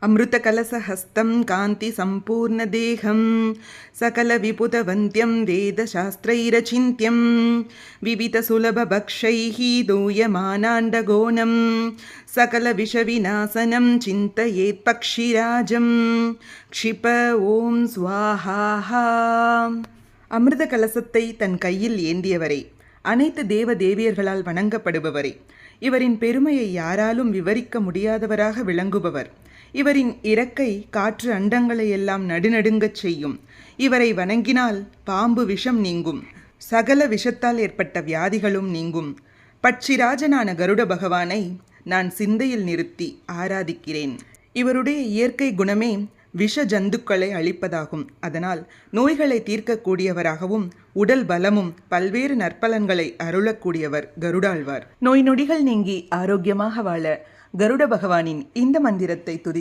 अमृतकलशहस्तं कान्तिसम्पूर्णदेहं सकलविपुतवन्त्यं वेदशास्त्रैरचिन्त्यं विविधसुलभभक्षैः दूयमानाण्डगोणं सकलविषविनाशनं चिन्तयेत् पक्षिराजं क्षिप ஓம் ஸ்வாஹா. அமிர்த கலசத்தை தன் கையில் ஏந்தியவரே, அனைத்து தேவ தேவியர்களால் வணங்கப்படுபவரே, இவரின் பெருமையை யாராலும் விவரிக்க முடியாதவராக விளங்குபவர். இவரின் இறக்கை காற்று அண்டங்களை எல்லாம் நடுநடுங்கச் செய்யும். இவரை வணங்கினால் பாம்பு விஷம் நீங்கும், சகல விஷத்தால் ஏற்பட்ட வியாதிகளும் நீங்கும். பட்சிராஜனான கருட பகவானை நான் சிந்தையில் நிறுத்தி ஆராதிக்கிறேன். இவருடைய இயற்கை குணமே விஷ ஜந்துக்களை அழிப்பதாகும். அதனால் நோய்களை தீர்க்கக்கூடியவராகவும் உடல் பலமும் பல்வேறு நற்பலன்களை அருளக்கூடியவர் கருடாழ்வார். நோய் நொடிகள் நீங்கி ஆரோக்கியமாக வாழ கருட பகவானின் இந்த மந்திரத்தை துதி